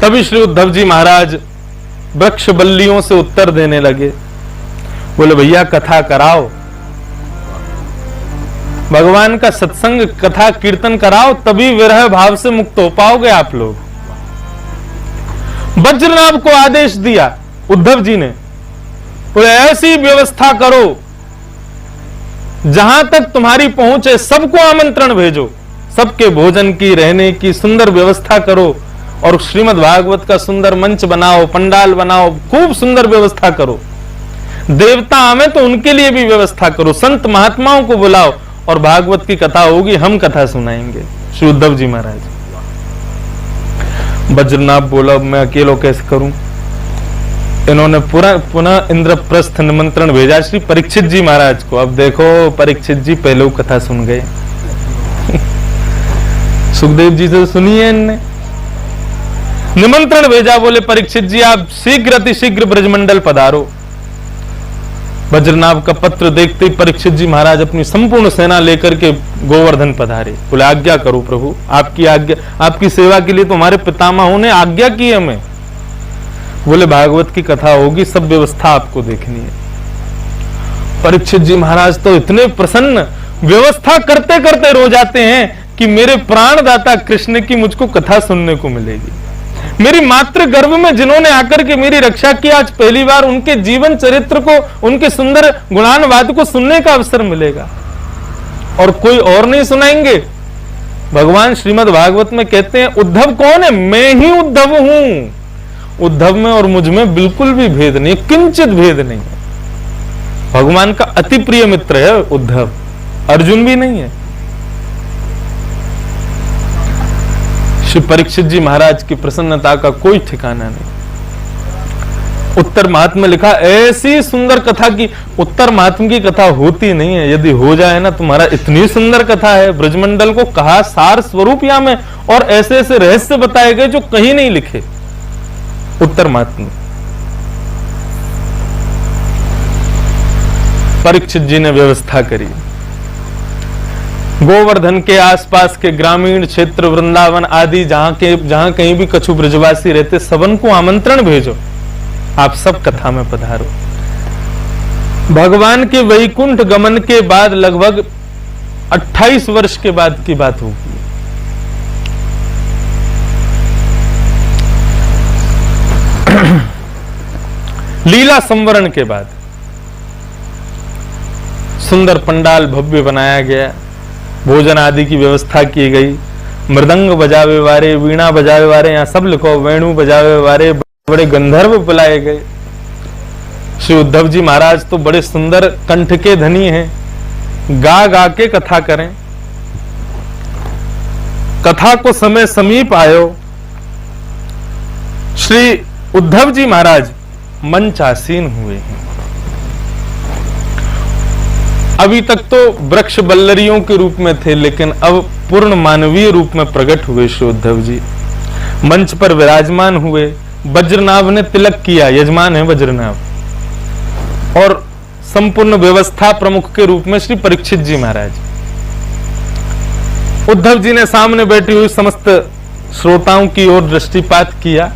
तभी श्री उद्धव जी महाराज वृक्ष बल्लियों से उत्तर देने लगे। बोले भैया कथा कराओ, भगवान का सत्संग कथा कीर्तन कराओ, तभी विरह भाव से मुक्त हो पाओगे आप लोग। वज्रनाभ को आदेश दिया उद्धव जी ने, बोले ऐसी व्यवस्था करो जहां तक तुम्हारी पहुंच है, सबको आमंत्रण भेजो, सबके भोजन की रहने की सुंदर व्यवस्था करो और श्रीमद् भागवत का सुंदर मंच बनाओ, पंडाल बनाओ, खूब सुंदर व्यवस्था करो। देवता आवे तो उनके लिए भी व्यवस्था करो, संत महात्माओं को बुलाओ और भागवत की कथा होगी, हम कथा सुनाएंगे। श्री उद्धव जी महाराज। वज्रनाभ बोला मैं अकेलो कैसे करूं। इन्होंने पुनः इंद्रप्रस्थ निमंत्रण भेजा श्री परीक्षित जी महाराज को। अब देखो परीक्षित जी पहले कथा सुन गए सुखदेव जी से सुनिए। इनने निमंत्रण भेजा, बोले परीक्षित जी आप शीघ्र अतिशीघ्र ब्रजमंडल पधारो। वज्रनाभ का पत्र देखते ही परीक्षित जी महाराज अपनी संपूर्ण सेना लेकर के गोवर्धन पधारे। बोले आज्ञा करो प्रभु, आपकी आज्ञा, आपकी सेवा के लिए तो हमारे पितामहों ने आज्ञा की हमें। बोले भागवत की कथा होगी, सब व्यवस्था आपको देखनी है। परीक्षित जी महाराज तो इतने प्रसन्न, व्यवस्था करते करते रो जाते हैं कि मेरे प्राणदाता कृष्ण की मुझको कथा सुनने को मिलेगी। मेरी मातृ गर्भ में जिन्होंने आकर के मेरी रक्षा की, आज पहली बार उनके जीवन चरित्र को, उनके सुंदर गुणानुवाद को सुनने का अवसर मिलेगा। और कोई और नहीं सुनाएंगे। भगवान श्रीमद् भागवत में कहते हैं उद्धव कौन है, मैं ही उद्धव हूं। उद्धव में और मुझ में बिल्कुल भी भेद नहीं, किंचित भेद नहीं है। भगवान का अति प्रिय मित्र है उद्धव, अर्जुन भी नहीं है। श्री परीक्षित जी महाराज की प्रसन्नता का कोई ठिकाना नहीं। उत्तर महात्म में लिखा ऐसी सुंदर कथा की, उत्तर महात्म की कथा होती नहीं है। यदि हो जाए ना तुम्हारा, इतनी सुंदर कथा है, ब्रजमंडल को कहा सार स्वरूप या में, और ऐसे ऐसे रहस्य बताए गए जो कहीं नहीं लिखे उत्तर महात्म। परीक्षित जी ने व्यवस्था करी। गोवर्धन के आसपास के ग्रामीण क्षेत्र, वृंदावन आदि जहां कहीं भी कछु ब्रजवासी रहते, सबन को आमंत्रण भेजो, आप सब कथा में पधारो। भगवान के वैकुंठ गमन के बाद लगभग 28 वर्ष के बाद की बात होगी। लीला संवरण के बाद सुंदर पंडाल भव्य बनाया गया, भोजन आदि की व्यवस्था की गई। मृदंग बजावे वाले, वीणा बजावे वाले, यहां सब लिखो, वेणु बजावे वाले, बड़े गंधर्व बुलाए गए। श्री उद्धव जी महाराज तो बड़े सुंदर कंठ के धनी हैं, गा गा के कथा करें। कथा को समय समीप आयो। श्री उद्धव जी महाराज मंचासीन हुए हैं। अभी तक तो वृक्ष बल्लरियों के रूप में थे, लेकिन अब पूर्ण मानवीय रूप में प्रकट हुए श्री उद्धव जी। मंच पर विराजमान हुए। वज्रनाभ ने तिलक किया, यजमान है वज्रनाभ, और संपूर्ण व्यवस्था प्रमुख के रूप में श्री परीक्षित जी महाराज। उद्धव जी ने सामने बैठी हुई समस्त श्रोताओं की ओर दृष्टिपात किया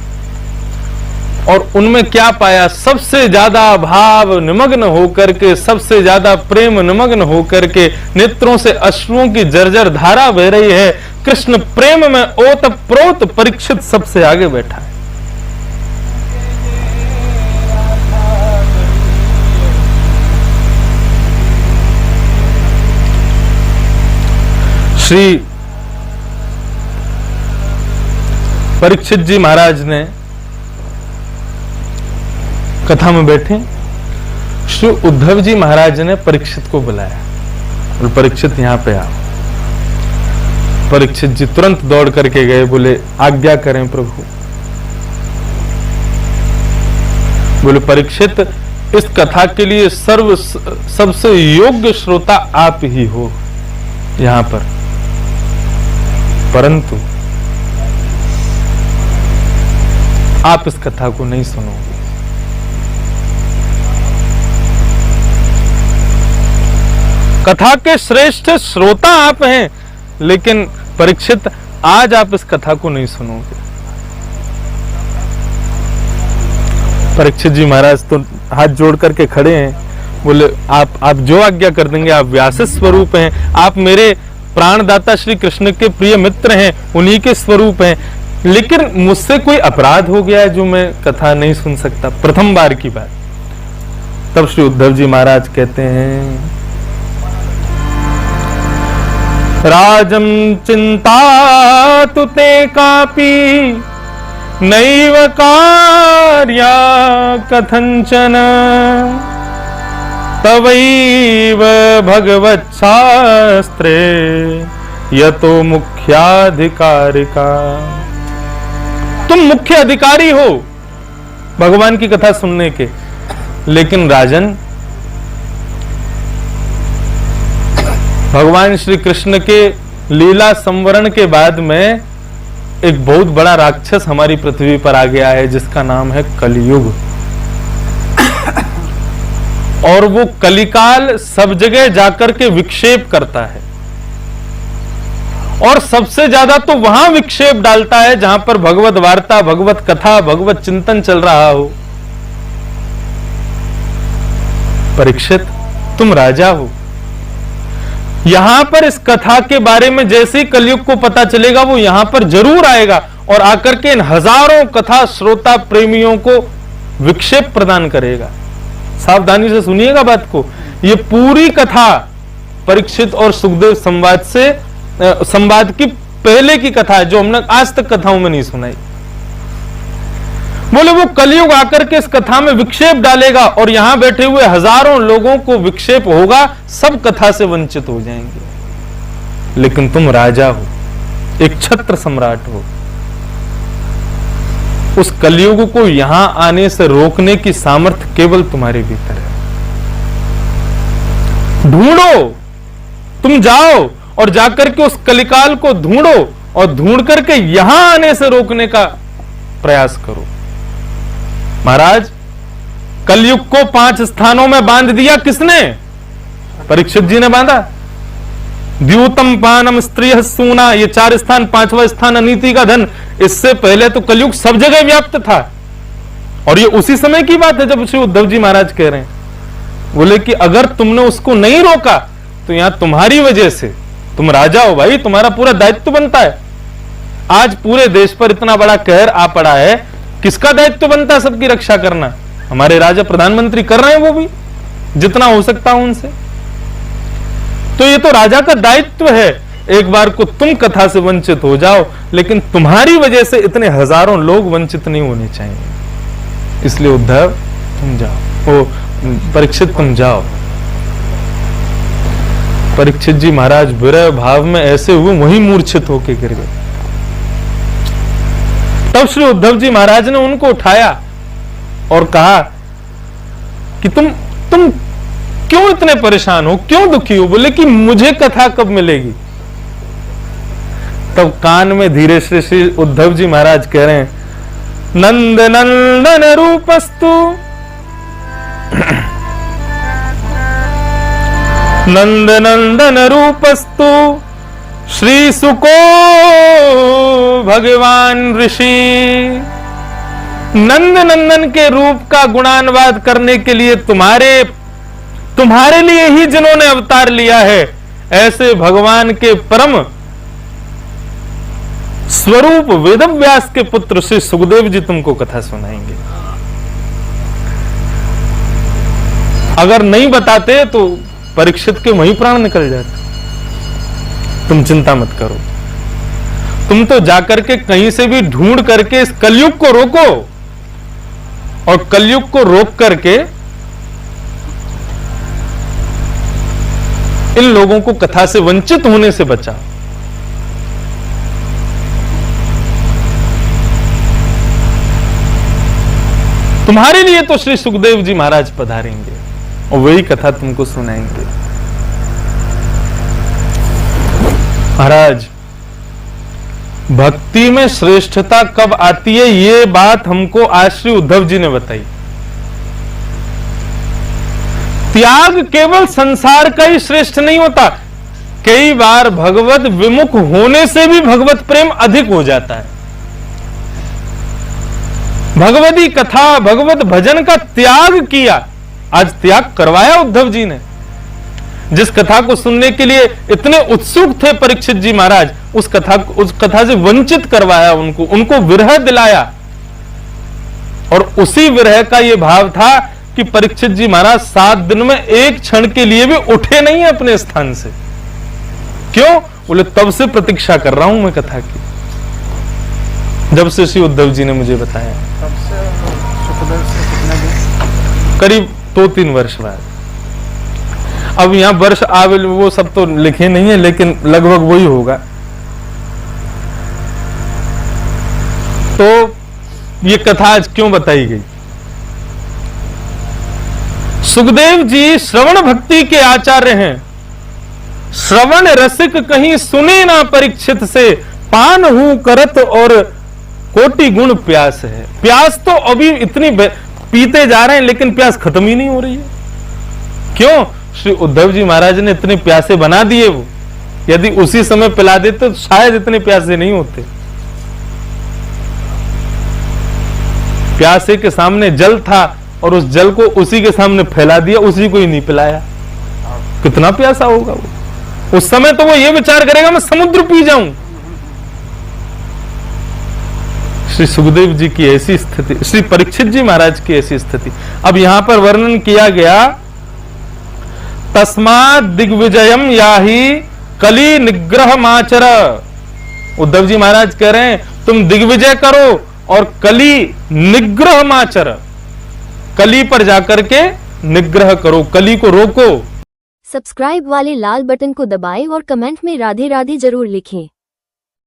और उनमें क्या पाया, सबसे ज्यादा भाव निमग्न होकर के, सबसे ज्यादा प्रेम निमग्न होकर के, नेत्रों से अश्रुओं की जर्जर धारा बह रही है। कृष्ण प्रेम में ओतप्रोत परीक्षित सबसे आगे बैठा है। श्री परीक्षित जी महाराज ने कथा में बैठे, श्री उद्धव जी महाराज ने परीक्षित को बुलाया और परीक्षित यहां पे आओ। परीक्षित जी तुरंत दौड़ करके गए, बोले आज्ञा करें प्रभु। बोले परीक्षित, इस कथा के लिए सबसे योग्य श्रोता आप ही हो यहां पर, परंतु आप इस कथा को नहीं सुनोगे। कथा के श्रेष्ठ श्रोता आप हैं, लेकिन परीक्षित आज आप इस कथा को नहीं सुनोगे। परीक्षित जी महाराज तो हाथ जोड़ करके खड़े हैं, बोले आप जो आज्ञा कर देंगे, आप व्यास स्वरूप हैं, आप मेरे प्राणदाता श्री कृष्ण के प्रिय मित्र हैं, उन्हीं के स्वरूप हैं, लेकिन मुझसे कोई अपराध हो गया है जो मैं कथा नहीं सुन सकता, प्रथम बार की बात। तब श्री उद्धव जी महाराज कहते हैं, राजम चिंता तुते कापी नैव कार्या कथंचन तवैव भगवत शास्त्रे यतो मुख्याधिकारिका। तुम मुख्य अधिकारी हो भगवान की कथा सुनने के, लेकिन राजन, भगवान श्री कृष्ण के लीला संवरण के बाद में एक बहुत बड़ा राक्षस हमारी पृथ्वी पर आ गया है, जिसका नाम है कलियुग। और वो कलिकाल सब जगह जाकर के विक्षेप करता है, और सबसे ज्यादा तो वहां विक्षेप डालता है जहां पर भगवत वार्ता, भगवत कथा, भगवत चिंतन चल रहा हो। परीक्षित, तुम राजा हो, यहां पर इस कथा के बारे में जैसे ही कलयुग को पता चलेगा, वो यहां पर जरूर आएगा और आकर के इन हजारों कथा श्रोता प्रेमियों को विक्षेप प्रदान करेगा। सावधानी से सुनिएगा बात को। ये पूरी कथा परीक्षित और सुखदेव संवाद की पहले की कथा है, जो हमने आज तक कथाओं में नहीं सुनाई। बोले वो कलयुग आकर के इस कथा में विक्षेप डालेगा और यहां बैठे हुए हजारों लोगों को विक्षेप होगा, सब कथा से वंचित हो जाएंगे। लेकिन तुम राजा हो, एक छत्र सम्राट हो, उस कलयुग को यहां आने से रोकने की सामर्थ्य केवल तुम्हारे भीतर है। ढूंढो, तुम जाओ और जाकर के उस कलिकाल को ढूंढो और ढूंढ करके यहां आने से रोकने का प्रयास करो। महाराज, कलयुग को 5 स्थानों में बांध दिया किसने? परीक्षित जी ने बांधा। द्यूतम पानम स्त्रिय सूना, ये 4 स्थान, 5वां स्थान अनीति का धन। इससे पहले तो कलयुग सब जगह व्याप्त था, और ये उसी समय की बात है जब श्री उद्धव जी महाराज कह रहे हैं, बोले कि अगर तुमने उसको नहीं रोका तो यहां तुम्हारी वजह से, तुम राजा हो भाई, तुम्हारा पूरा दायित्व बनता है। आज पूरे देश पर इतना बड़ा कहर आ पड़ा है, किसका दायित्व बनता है सबकी रक्षा करना? हमारे राजा प्रधानमंत्री कर रहे हैं, वो भी जितना हो सकता है उनसे। तो ये तो राजा का दायित्व है, एक बार को तुम कथा से वंचित हो जाओ, लेकिन तुम्हारी वजह से इतने हजारों लोग वंचित नहीं होने चाहिए। इसलिए उद्धव तुम जाओ, ओ परीक्षित तुम जाओ। परीक्षित जी महाराज विरह भाव में ऐसे हुए, वहीं मूर्छित होकर गिर गए। तब श्री उद्धव जी महाराज ने उनको उठाया और कहा कि तुम क्यों इतने परेशान हो, क्यों दुखी हो? बोले कि मुझे कथा कब मिलेगी? तब कान में धीरे से श्री उद्धव जी महाराज कह रहे हैं, नंद नंदन रूपस्तु नंद नंदन रूपस्तु श्री सुको भगवान ऋषि। नंद नंदन के रूप का गुणानुवाद करने के लिए तुम्हारे लिए ही जिन्होंने अवतार लिया है, ऐसे भगवान के परम स्वरूप वेदव्यास के पुत्र श्री सुखदेव जी तुमको कथा सुनाएंगे। अगर नहीं बताते तो परीक्षित के वहीं प्राण निकल जाते। तुम चिंता मत करो, तुम तो जाकर के कहीं से भी ढूंढ करके इस कलयुग को रोको, और कलयुग को रोक करके इन लोगों को कथा से वंचित होने से बचाओ। तुम्हारे लिए तो श्री सुखदेव जी महाराज पधारेंगे और वही कथा तुमको सुनाएंगे। महाराज, भक्ति में श्रेष्ठता कब आती है, ये बात हमको आज श्री उद्धव जी ने बताई। त्याग केवल संसार का ही श्रेष्ठ नहीं होता, कई बार भगवत विमुख होने से भी भगवत प्रेम अधिक हो जाता है। भगवती कथा, भगवत भजन का त्याग किया। आज त्याग करवाया उद्धव जी ने। जिस कथा को सुनने के लिए इतने उत्सुक थे परीक्षित जी महाराज, उस कथा से वंचित करवाया उनको विरह दिलाया। और उसी विरह का यह भाव था कि परीक्षित जी महाराज 7 दिन में एक क्षण के लिए भी उठे नहीं अपने स्थान से। क्यों? बोले तब से प्रतीक्षा कर रहा हूं मैं कथा की, जब से श्री उद्धव जी ने मुझे बताया। तब से सुखदेव से कितने दिन? करीब 2-3 वर्ष बाद। अब यहां वर्ष आविल वो सब तो लिखे नहीं है, लेकिन लगभग वही होगा। तो ये कथा आज क्यों बताई गई? सुखदेव जी श्रवण भक्ति के आचार्य हैं। श्रवण रसिक कहीं सुने ना परीक्षित से, पान हूं करत और कोटि गुण प्यास है। प्यास तो अभी इतनी पीते जा रहे हैं, लेकिन प्यास खत्म ही नहीं हो रही है। क्यों? श्री उद्धव जी महाराज ने इतने प्यासे बना दिए। वो यदि उसी समय पिला देते तो शायद इतने प्यासे नहीं होते। प्यासे के सामने जल था और उस जल को उसी के सामने फैला दिया, उसी को ही नहीं पिलाया। कितना प्यासा होगा वो। उस समय तो वो ये विचार करेगा मैं समुद्र पी जाऊं। श्री सुखदेव जी की ऐसी स्थिति, श्री परीक्षित जी महाराज की ऐसी स्थिति। अब यहां पर वर्णन किया गया, तस्मात् दिग्विजयम याहि कली निग्रह माचर। उद्धव जी महाराज कह रहे हैं तुम दिग्विजय करो और कली निग्रह माचर, कली पर जाकर के निग्रह करो, कली को रोको। सब्सक्राइब वाले लाल बटन को दबाएं और कमेंट में राधे राधे जरूर लिखें।